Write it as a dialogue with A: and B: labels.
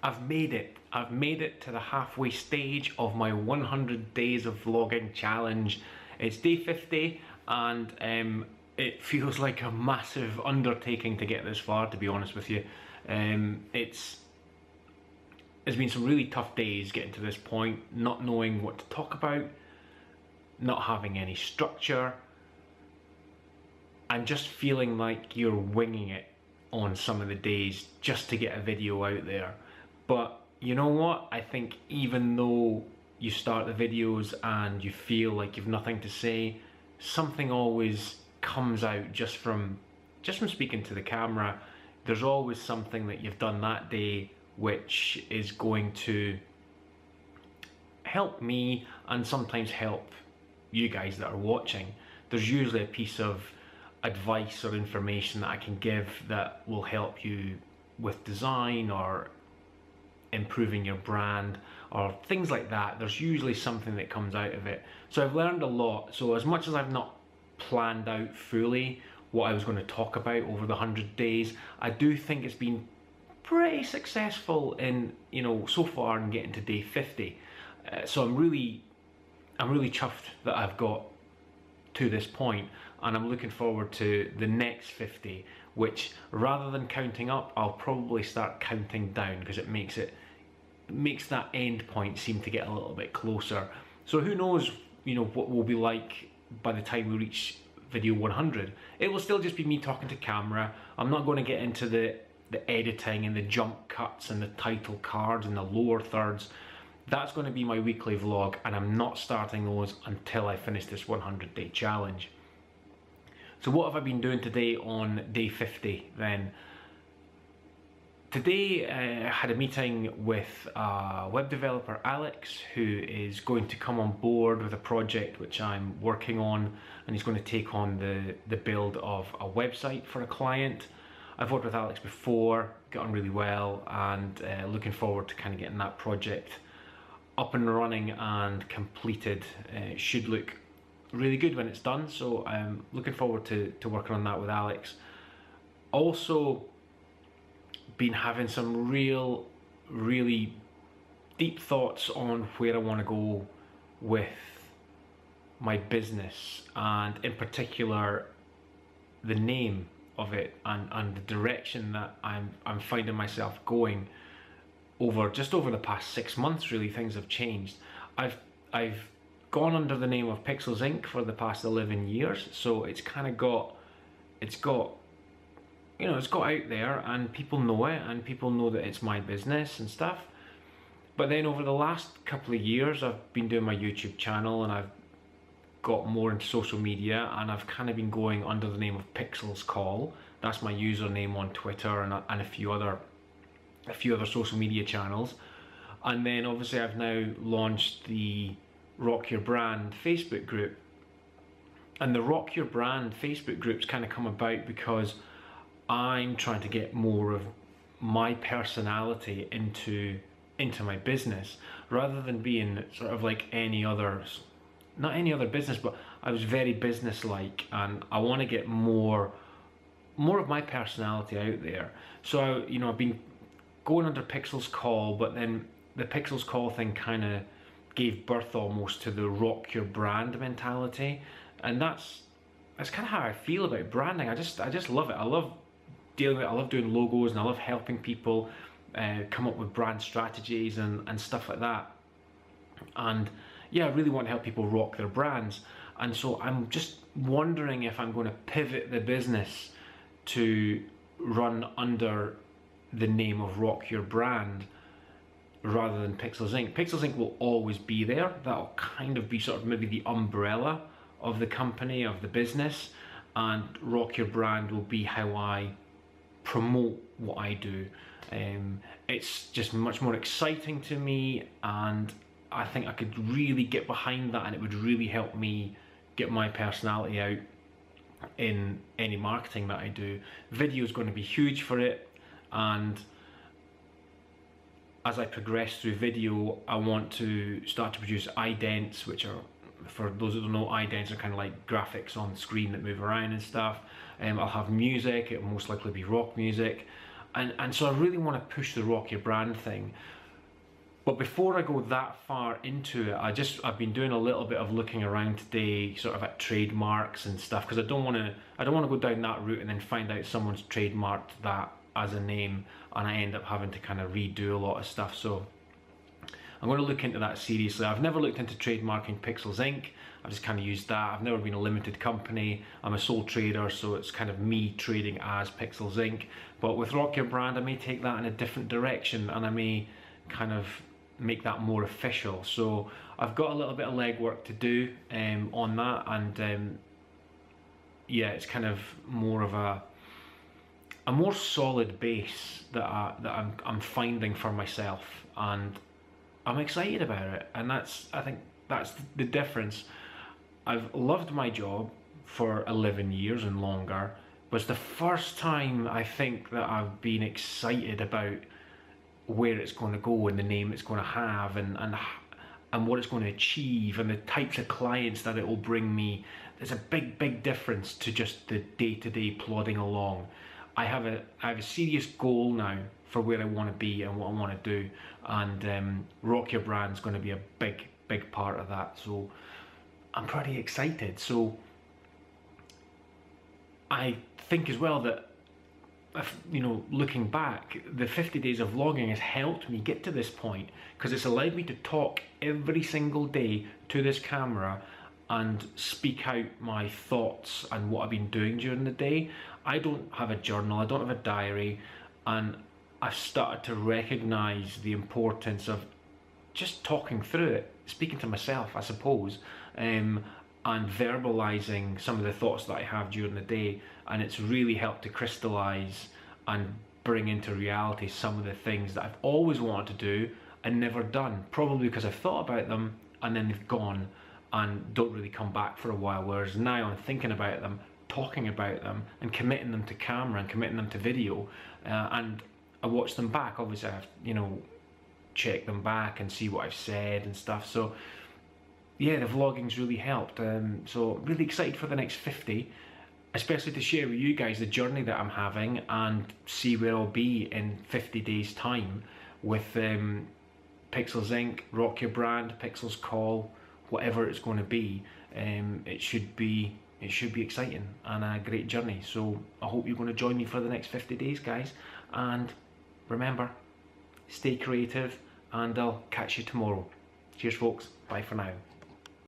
A: I've made it. I've made it to the halfway stage of my 100 days of vlogging challenge. It's day 50 and it feels like a massive undertaking to get this far, to be honest with you. It's been some really tough days getting to this point, not knowing what to talk about, not having any structure, and just feeling like you're winging it on some of the days just to get a video out there. But you know what? I think even though you start the videos and you feel like you've nothing to say, something always comes out just from speaking to the camera. There's always something that you've done that day which is going to help me and sometimes help you guys that are watching. There's usually a piece of advice or information that I can give that will help you with design or improving your brand or things like that. There's usually something that comes out of it. So I've learned a lot. So as much as I've not planned out fully what I was going to talk about over the 100 days, I do think it's been pretty successful in, so far in getting to day 50. So I'm really chuffed that I've got to this point, and I'm looking forward to the next 50, which rather than counting up, I'll probably start counting down because it makes that end point seem to get a little bit closer. So who knows, what we'll be like by the time we reach video 100. It will still just be me talking to camera. I'm not going to get into the editing and the jump cuts and the title cards and the lower thirds. That's going to be my weekly vlog, and I'm not starting those until I finish this 100-day challenge. So what have I been doing today on day 50 then? Today I had a meeting with a web developer, Alex, who is going to come on board with a project which I'm working on, and he's going to take on the build of a website for a client. I've worked with Alex before, got on really well, and looking forward to kind of getting that project up and running and completed. It should look really good when it's done, so I'm looking forward to working on that with Alex. Also been having some really deep thoughts on where I want to go with my business, and in particular the name of it and the direction that I'm finding myself going. Over the past 6 months, really, things have changed. I've gone under the name of Pixels Inc. for the past 11 years, so it's got out there, and people know it, and people know that it's my business and stuff. But then over the last couple of years, I've been doing my YouTube channel, and I've got more into social media, and I've kind of been going under the name of Pixels Call. That's my username on Twitter and a few other social media channels. And then obviously I've now launched the Rock Your Brand Facebook group. And the Rock Your Brand Facebook group's kind of come about because I'm trying to get more of my personality into my business, rather than being sort of like not any other business, but I was very business-like, and I want to get more of my personality out there. So I've been going under Pixels Call, but then the Pixels Call thing kind of gave birth almost to the Rock Your Brand mentality, and that's kind of how I feel about branding. I just love it. I love dealing with it. I love doing logos, and I love helping people come up with brand strategies and stuff like that. And yeah, I really want to help people rock their brands. And so I'm just wondering if I'm going to pivot the business to run under the name of Rock Your Brand rather than Pixels Inc. Pixels Inc. will always be there. That'll kind of be sort of maybe the umbrella of the company, of the business, and Rock Your Brand will be how I promote what I do. It's just much more exciting to me, and I think I could really get behind that, and it would really help me get my personality out in any marketing that I do. Video is going to be huge for it, and as I progress through video, I want to start to produce idents, which are, for those that don't know, idents are kind of like graphics on screen that move around and stuff. I'll have music. It'll most likely be rock music, And so I really want to push the Rock Your Brand thing. But before I go that far into it, I've been doing a little bit of looking around today, sort of at trademarks and stuff, because I don't want to go down that route and then find out someone's trademarked that as a name, and I end up having to kind of redo a lot of stuff. So I'm going to look into that seriously. I've never looked into trademarking Pixels Inc. I've just kind of used that. I've never been a limited company. I'm a sole trader, so it's kind of me trading as Pixels Inc. But with Rock Your Brand, I may take that in a different direction, and I may kind of make that more official. So I've got a little bit of legwork to do on that, and yeah, it's kind of more of a more solid base that I'm finding for myself, and I'm excited about it. And I think that's the difference. I've loved my job for 11 years and longer, but it's the first time I think that I've been excited about where it's going to go and the name it's going to have, and what it's going to achieve, and the types of clients that it will bring me. There's a big difference to just the day-to-day plodding along. I have a serious goal now for where I want to be and what I want to do, and Rock Your Brand is going to be a big part of that. So I'm pretty excited. So I think as well that, you know, looking back, the 50 days of vlogging has helped me get to this point, because it's allowed me to talk every single day to this camera and speak out my thoughts and what I've been doing during the day. I don't have a journal, I don't have a diary, and I've started to recognise the importance of just talking through it, speaking to myself, I suppose, and verbalising some of the thoughts that I have during the day. And it's really helped to crystallise and bring into reality some of the things that I've always wanted to do and never done, probably because I've thought about them and then they've gone and don't really come back for a while, whereas now I'm thinking about them, talking about them, and committing them to camera and committing them to video, and I watch them back. Obviously I have, you know, check them back and see what I've said and stuff. So yeah, the vlogging's really helped. So really excited for the next 50, especially to share with you guys the journey that I'm having and see where I'll be in 50 days time with Pixels Inc., Rock Your Brand, Pixels Call, whatever it's going to be. It should be exciting and a great journey. So I hope you're going to join me for the next 50 days, guys. And remember, stay creative, and I'll catch you tomorrow. Cheers, folks. Bye for now.